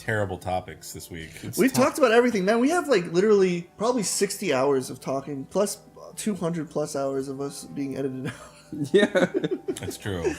terrible topics this week. We've talked about everything, man. We have like literally probably 60 hours of talking, plus 200 plus hours of us being edited out. Yeah. That's true.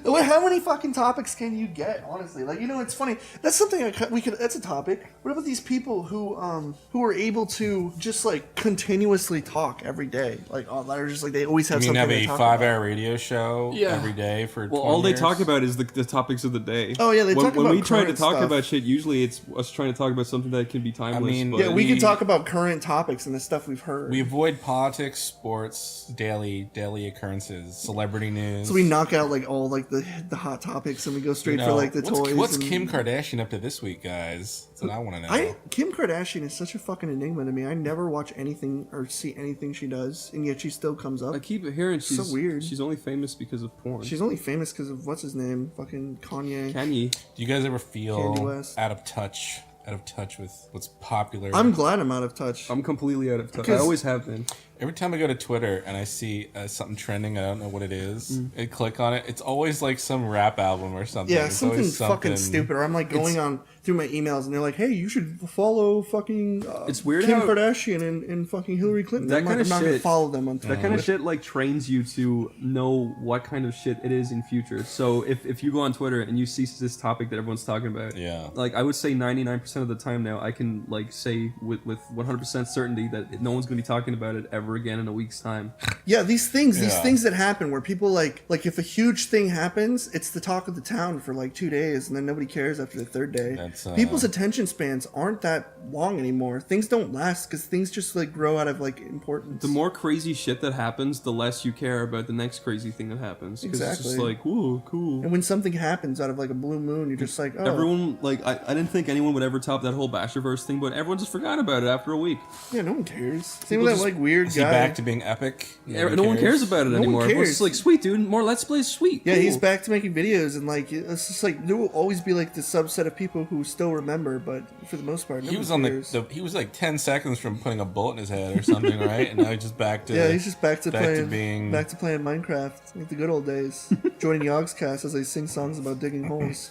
Wait, how many fucking topics can you get? Honestly, like, you know, it's funny. That's something we could. That's a topic. What about these people who are able to just like continuously talk every day? Like, they're just like they always have. You mean something have to a talk 5-hour radio show every day for? Well, 20 all they years? talk about is the topics of the day. Oh yeah, they talk when about we try to current talk stuff. about shit, usually it's us trying to talk about something that can be timeless. mean, but Yeah, we can talk about current topics and the stuff we've heard. We avoid politics, sports, daily occurrences, celebrity news. So we knock out like all like the hot topics and we go straight for like the toys. What's and, Kim Kardashian up to this week, guys? That's what I want to know. Kim Kardashian is such a fucking enigma to me. I never watch anything or see anything she does, and yet she still comes up. I keep hearing she's so weird. She's only famous because of porn. She's only famous because of what's his name, fucking Kanye. Kanye. Do you guys ever Kanye feel West. out of touch with what's popular? I'm glad I'm out of touch. I'm completely out of touch. I Because- always have been. Every time I go to Twitter and I see something trending, I don't know what it is. I click on it. It's always like some rap album or something. Yeah, It's something always fucking stupid. Or I'm like going on through my emails and they're like, "Hey, you should follow fucking It's weird Kim how- Kardashian and fucking Hillary Clinton." That I'm kind like, of I'm not gonna shit- follow them on Twitter. That kind of shit like trains you to know what kind of shit it is in future. So if you go on Twitter and you see this topic that everyone's talking about, Yeah. like I would say 99% of the time now I can like say with 100% certainty that no one's gonna be talking about it ever again in a week's time. Yeah, these things Yeah. that happen where people like if a huge thing happens, it's the talk of the town for like 2 days, and then nobody cares after the third day. That's, People's attention spans aren't that long anymore. Things don't last because things just like grow out of like importance. The more crazy shit that happens, the less you care about the next crazy thing that happens. 'Cause it's just Exactly. like, ooh, cool. and when something happens out of like a blue moon, you're just like, oh, Everyone, like, I didn't think anyone would ever top that whole Bashverse thing, but everyone just forgot about it after a week. yeah, no one cares. Same People with that just- like weird Is he guy. back to being epic? No one cares about it No one anymore. Everyone's cares. just like, sweet, dude, more Let's Plays, sweet. Yeah, cool. he's back to making videos, and like it's just like there will always be like the subset of people who still remember, but for the most part, no He one was on cares. he was like 10 seconds from putting a bullet in his head or something, right? And now he's just back to Yeah, he's just back to playing being Minecraft, like the good old days. Joining Yogscast as they sing songs about digging holes.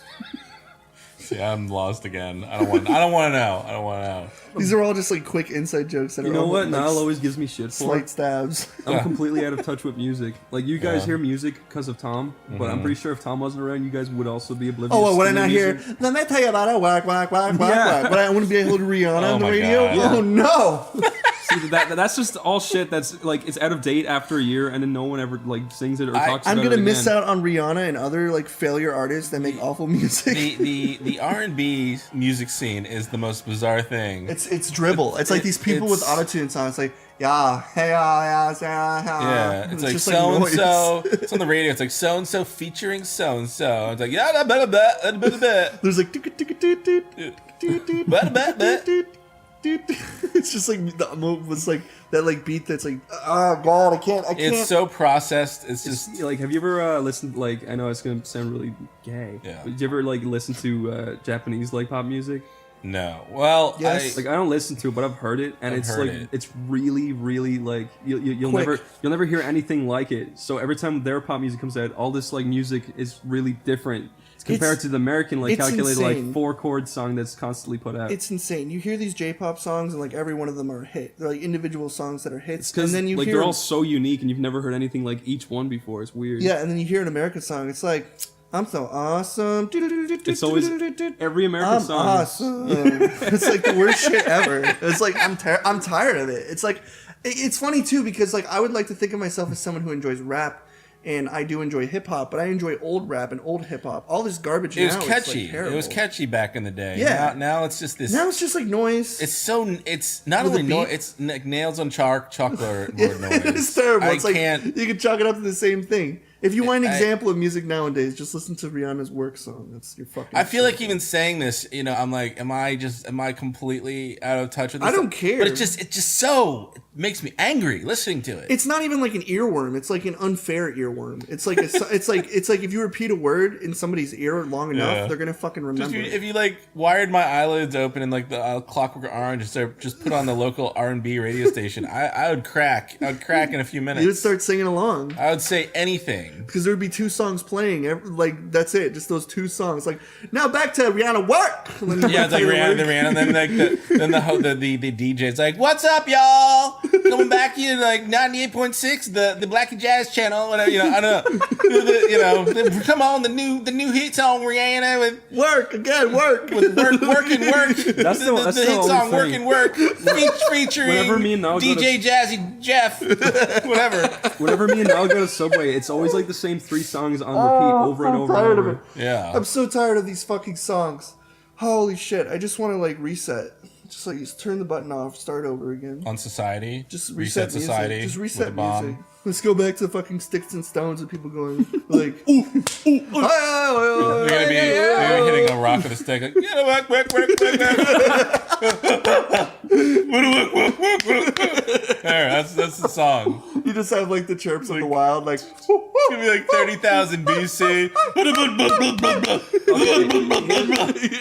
See, I'm lost again. I don't want to know. These are all just like quick inside jokes that You are know all, what? like, Niall always gives me shit for. slight stabs. I'm completely out of touch with music. Like, you guys Yeah. hear music because of Tom, but I'm pretty sure if Tom wasn't around, you guys would also be oblivious Oh, well, when to I not the hear, music. let me tell you about it, whack, whack, whack, whack, Yeah. whack. But I wouldn't be able to Rihanna Oh on the my radio. God. Oh no! See, that's just all shit that's, like, it's out of date after a year, and then no one ever, like, sings it or talks I'm about gonna it miss again. out on Rihanna and other like failure artists that make awful music. The R&B music scene is the most bizarre thing. It's dribble. It's like these people with it's- autotune songs. It's like yeah, hey, yeah, Yeah, it's like just so and noise. so. It's on the radio. It's like so and so featuring so and so. It's like yeah, da ba da ba da ba da ba. There's like it's just like it's like that like beat that's like oh god I can't It's so processed. It's just Like, have you ever listened, like, I know it's gonna sound really gay, Yeah. but did you ever, like, listen to Japanese, like, pop music? no. Well, Yes. Like, I don't listen to it, but I've heard it, and I've it's heard like it. it's really, really like you'll Quick. never hear anything like it. So every time their pop music comes out, all this like music is really different compared to the American like it's calculated insane. like 4-chord song that's constantly put out. it's insane. You hear these J-pop songs and like every one of them are a hit. They're like individual songs that are hits. because And then you like hear they're all so unique, and you've never heard anything like each one before. It's weird. yeah, and then you hear an American song. It's like I'm so awesome. It's always every American I'm song. awesome. It's like the worst shit ever. It's like I'm tired of it. It's like it's funny too because like I would like to think of myself as someone who enjoys rap. And I do enjoy hip hop, but I enjoy old rap and old hip hop. All this garbage it was now is catchy. like terrible. It was catchy back in the day. Yeah. Now it's just this. Now it's just like noise. It's not With only a noise. beat. It's like nails on chalkboard Yeah, noise. it's terrible. I It's like can't. you can chalk it up to the same thing. If you want an I- example of music nowadays, just listen to Rihanna's work song. That's your fucking. I feel shit. like even saying this, I'm like, am I completely out of touch with this? I don't care. But it's just so makes me angry listening to it. It's not even like an earworm. It's like an unfair earworm. It's like it's like if you repeat a word in somebody's ear long enough, Yeah. they're gonna fucking remember. If you like wired my eyelids open and like the Clockwork Orange and just put on the local R&B radio station, I would crack. I would crack in a few minutes. You would start singing along I would say anything. because there would be 2 songs playing. Like that's it, just those 2 songs. Like now back to Rihanna work. And then you Yeah, it's like play the Rihanna, word. and then like the DJ's like, "What's up, y'all? Coming back here like 98.6, the Blackie Jazz channel, whatever. You know, I don't know. Come on, the new hit song Rihanna with Work again, work. work and work. That's the hit only song thing. Work and Work featuring Whenever me and Nao go DJ Jazzy Jeff, whatever. Whenever me and Nao go to Subway, it's always like the same 3 songs on repeat over and I'm over tired and of over. it. Yeah. I'm so tired of these fucking songs. Holy shit! I just want to like reset. Just turn the button off, start over again. On Society. Just reset music. Society. Just with reset a bomb. music. Let's go back to fucking Sticks and Stones and people going like, ooh, ooh, They're gonna be hitting a rock with a stick. Like, yeah, work, work, work, work, there, that's the song. You just have like the chirps of the wild, like. It's gonna be like 30,000 BC.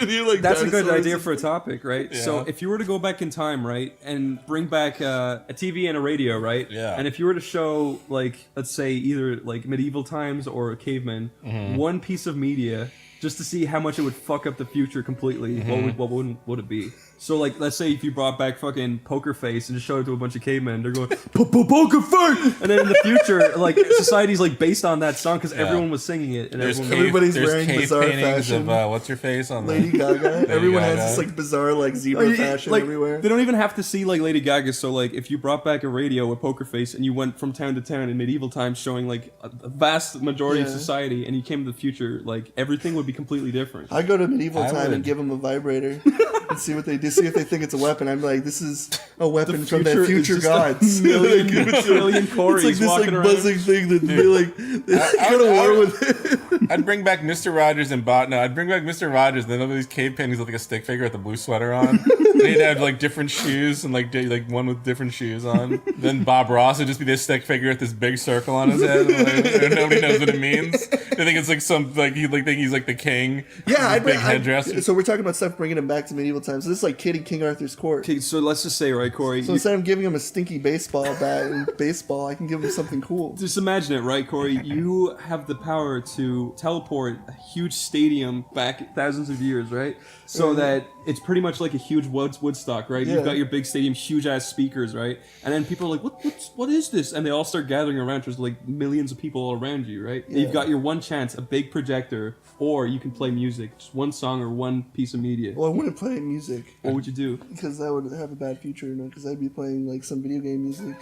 You're like That's a good dinosaurs. idea for a topic, right? Yeah. So if you were to go back in time, right, and bring back a TV and a radio, right? Yeah. And if you were to show, like, let's say either like medieval times or cavemen, one piece of media, just to see how much it would fuck up the future completely, what would it be? So like, let's say if you brought back fucking Poker Face and just showed it to a bunch of cavemen, they're going Poker Face, and then in the future, like society's like based on that song because everyone was singing it, and There's everyone. Everybody's there's wearing cave bizarre paintings fashion. of what's your face on Lady the Gaga. Everyone has Gaga. this like bizarre like zebra fashion like, everywhere. They don't even have to see like Lady Gaga. So like, if you brought back a radio with Poker Face and you went from town to town in medieval times, showing like a vast majority of Yeah. society, and you came to the future, like everything would be completely different. I go to medieval I time would. and give them a vibrator and see what they do. See if they think it's a weapon. I'm like, this is a weapon from the future is future just a gods. million It's Corys like this walking like around. buzzing thing that they like go to war with it. I'd bring back Mr. Rogers and I'd bring back Mr. Rogers and then all these cave paintings with like a stick figure with a blue sweater on. They'd have like different shoes and like one with different shoes on. Then Bob Ross would just be this stick figure with this big circle on his head. And nobody knows what it means. They think it's like think he's like the king. Yeah, With big headdress. So we're talking about stuff bringing him back to medieval times. So this is like Kid in King Arthur's court. Okay, so let's just say, right, Corey. So instead of giving him a stinky baseball bat and baseball, I can give him something cool. Just imagine it, right, Corey? You have the power to teleport a huge stadium back thousands of years, right? So that it's pretty much like a huge Woodstock, right? Yeah. You've got your big stadium, huge ass speakers, right? And then people are like, what is this? And they all start gathering around. There's like millions of people all around you, right? Yeah. You've got your one chance, a big projector, or you can play music, just one song or one piece of media. Well, I wouldn't play music What would you do? because that would have a bad future, you know, because I'd be playing like some video game music.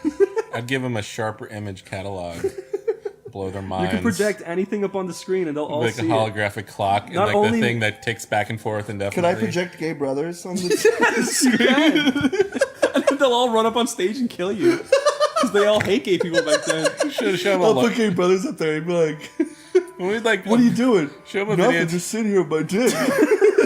I'd give him a sharper image catalog. Blow their You minds. can project anything up on the screen and they'll all like a see it. holographic clock and Not like only- the thing that ticks back and forth indefinitely. Could I project Gay Brothers on the And then they'll all run up on stage and kill you. Because they all hate gay people back then. Show him a I'll look. put Gay Brothers up there and be like, We'd like, what are you doing? Show 'em a Nothing, video. just sitting here with my dick.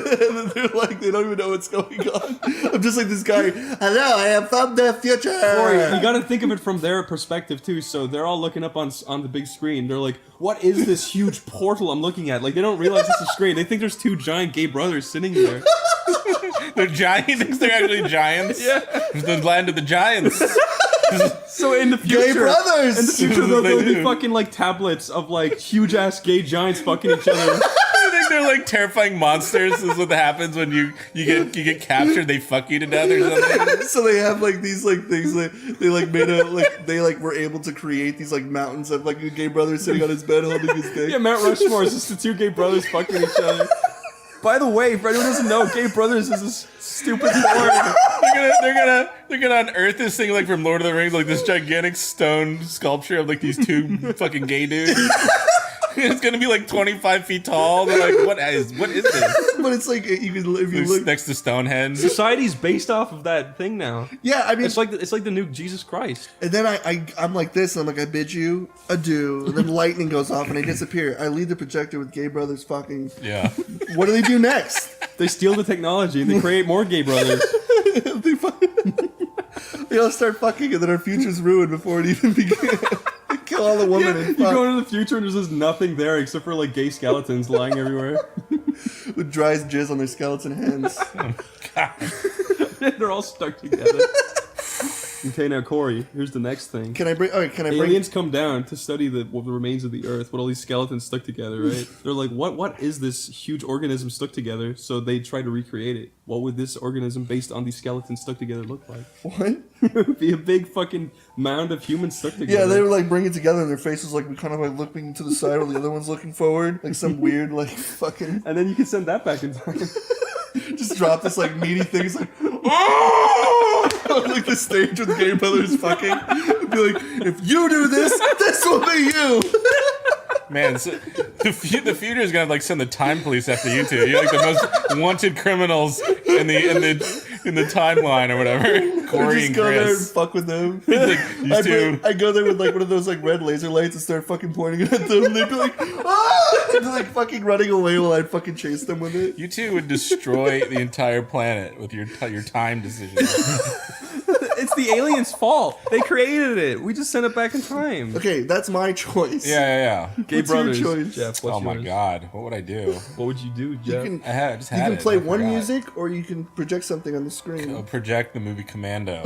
And then they're like, they don't even know what's going on. I'm just like this guy, hello, I am from the future. Corey, you gotta think of it from their perspective too. So they're all looking up on the big screen. They're like, "What is this huge portal I'm looking at?" Like they don't realize it's a screen. They think there's 2 giant gay brothers sitting there. They're giant. He thinks they're actually giants. Yeah. It's the land of the giants. So in the future, Gay brothers! in the future, They there'll be do. fucking like tablets of like huge ass gay giants fucking each other. I think they're like terrifying monsters. This is what happens when you get captured. They fuck you to death or something. So they have like these like things that they like made a like they like were able to create these like mountains of like a gay brother sitting on his bed holding his dick. Yeah, Mount Rushmore is just the 2 gay brothers fucking each other. By the way, for anyone who doesn't know, Gay Brothers is this stupid porn. They're gonna unearth this thing like from Lord of the Rings, like this gigantic stone sculpture of like these 2 fucking gay dudes. It's gonna be like 25 feet tall. They're like, what is this? But it's like you can if you It's look. next to Stonehenge. Society's based off of that thing now. Yeah, I mean, It's like the new Jesus Christ. and then I'm like this, and I'm like, I bid you adieu. And then lightning goes off, and I disappear. I leave the projector with Gay Brothers fucking. Yeah. What do they do next? They steal the technology. They create more gay brothers. They fucking- We all start fucking, and then our future's ruined before it even begins. Kill all the women and You fuck go into the future and there's just nothing there except for like gay skeletons lying everywhere. with dry jizz on their skeleton hands. They're all stuck together. Okay, now Corey, here's the next thing. Can I bring? All right, can I bring? Aliens come down to study the remains of the Earth with all these skeletons stuck together, right? They're like, what is this huge organism stuck together? So they try to recreate it. What would this organism based on these skeletons stuck together look like? What? It would be a big fucking mound of humans stuck together. Yeah, they were like bringing it together, and their faces like kind of like looking to the side while the other one's looking forward, like some weird like fucking. And then you can send that back in time. Just drop this like meaty thing. It's like, oh! On like the stage with gay brothers fucking. It'd be like, if you do this, this will be you. Man, so the future is gonna like send the time police after you two. You're like the most wanted criminals in the timeline or whatever. Corey Just and go there and Chris. fuck with them. Like, these two. I go there with like one of those like red laser lights and start fucking pointing it at them. And they'd be like, ah! And they're like fucking running away while I'd fucking chase them with it. You two would destroy the entire planet with your time decisions. It's the aliens' fault. They created it. We just sent it back in time. Okay, that's my choice. Yeah. Gay What's your brothers, choice? Jeff. What's Oh my yours? god, what would I do? What would you do, Jeff? You can, I just you had can it. play I one forgot. music or you can project something on the screen. Project the movie Commando.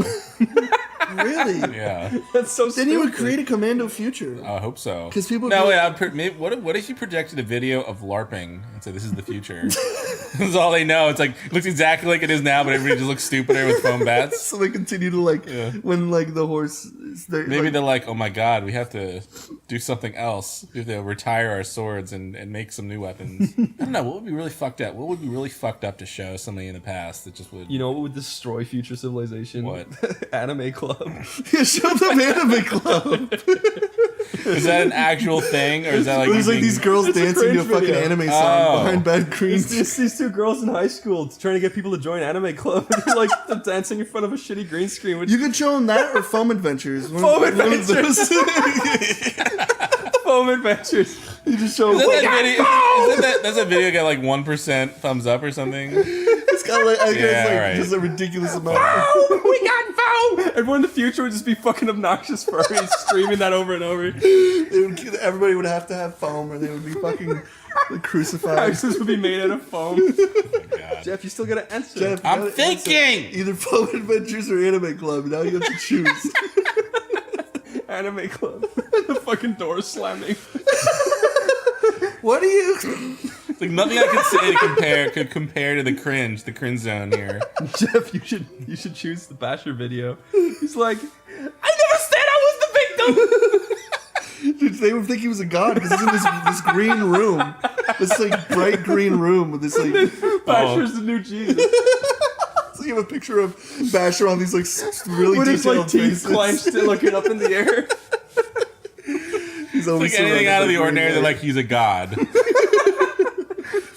Really? Yeah, That's so Then you would stupid. create a commando future. I hope so. 'Cause people No, go- wait. Maybe, what if you projected a video of LARPing and said this is the future? That's all they know. It's like it looks exactly like it is now, but everybody just looks stupider with foam bats. So they continue to like when like the horse. Maybe they're like, oh my god, we have to do something else. We have to retire our swords and make some new weapons. I don't know. What would be really fucked up? What would be really fucked up to show somebody in the past that just would? You know what would destroy future civilization? What? Anime club. Yeah, show them Anime Club. Is that an actual thing, or is that like? There's like being- these girls It's a dancing to a cringe fucking video. anime song Oh. behind bad greens. It's these two girls in high school trying to get people to join anime club. They're like they're dancing in front of a shitty green screen. Which You could show them that or Foam Adventures. Foam One of Adventures. those. foam adventures. You just show Is them. that that video? Isn't that's a video got like 1% thumbs up or something? It's got like, I think Yeah, it's like right. just a ridiculous amount. We got foam. Everyone in the future would just be fucking obnoxious furries screaming that over and over. Everybody would have to have foam or they would be fucking like, crucified. Houses would be made out of foam. God. Jeff, you still gotta answer. Jeff, you I'm gotta thinking! answer Either Foam Adventures or Anime Club. Now you have to choose. Anime club. The fucking doors slamming. What do you... It's like nothing I could say could compare to the cringe zone here. Jeff, you should choose the Basher video. He's like, I never said I was the victim. Dude, they would think he was a god because he's in this green room. This like bright green room with this like... Basher's the new Jesus. So you have a picture of Basher on these like really With his detailed like teeth faces. clenched and looking up in the air. He's always Like anything surrounded out of by the green ordinary, they're light. like he's a god.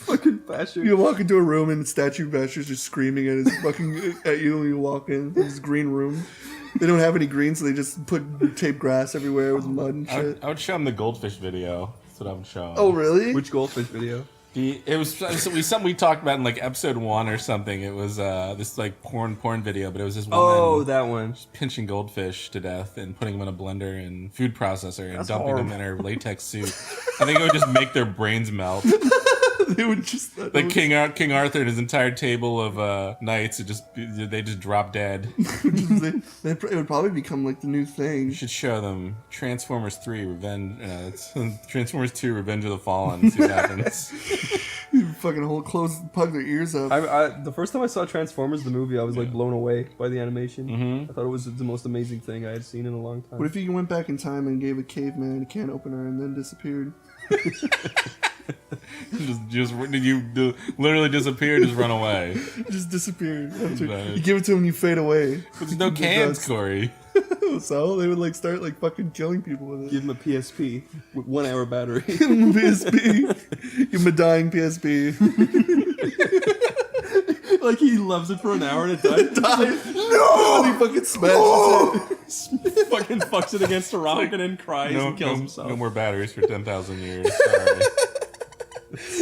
Fucking Basher. You walk into a room and statue Basher's just screaming at his fucking at you when you walk in this green room. They don't have any green, so they just put tape grass everywhere with mud and shit. I would show him the goldfish video. That's what I would show him. Oh really? Which goldfish video? It was something we talked about in like episode 1 or something. It was this like porn video, but it was this woman Oh, that one. pinching goldfish to death and putting them in a blender and food processor and That's dumping them in her latex suit. I think it would just make their brains melt. They would just Like King Arthur and his entire table of knights, they just drop dead. it would probably become like the new thing. You should show them Transformers 3 Revenge. It's Transformers 2 Revenge of the Fallen. See what happens. Fucking plug their ears up. The first time I saw Transformers the movie, I was like blown away by the animation. I thought it was the most amazing thing I had seen in a long time. What if you went back in time and gave a caveman a can opener and then disappeared? You literally disappear, just run away. Just disappeared. Right. You give it to him and you fade away. There's no cans, dust. Corey. So they would like start like fucking killing people with it. Give him a PSP with 1 hour battery. PSP. Give him a dying PSP. Like he loves it for an hour and it dies. No! And he fucking smashes it. Fucking fucks it against a rock and then cries and kills himself. No more batteries for 10,000 years. Sorry.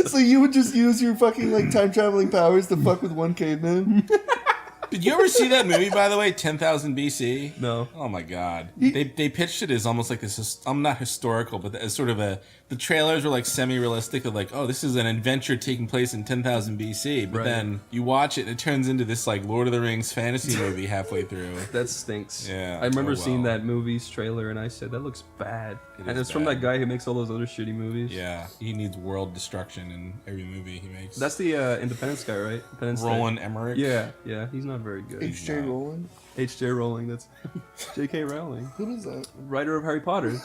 So you would just use your fucking like time traveling powers to fuck with one caveman? Did you ever see that movie, by the way, 10,000 BC? No. Oh my god. They pitched it as almost like this. I'm not historical, but as sort of the trailers were like semi-realistic. Of like, oh, this is an adventure taking place in 10,000 BC. But Right. then you watch it, and it turns into this like Lord of the Rings fantasy movie halfway through. That stinks. Yeah, I remember oh seeing well. that movie's trailer and I said that looks bad. It And is it's from bad. that guy who makes all those other shitty movies. Yeah, he needs world destruction in every movie he makes. That's the Independence guy, right? Independence Day. Roland Emmerich. Yeah, he's not very good. H.J. not. Rowling? H.J. Rowling, that's J.K. Rowling, Who is that? writer of Harry Potter.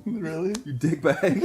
Really? You dickbag.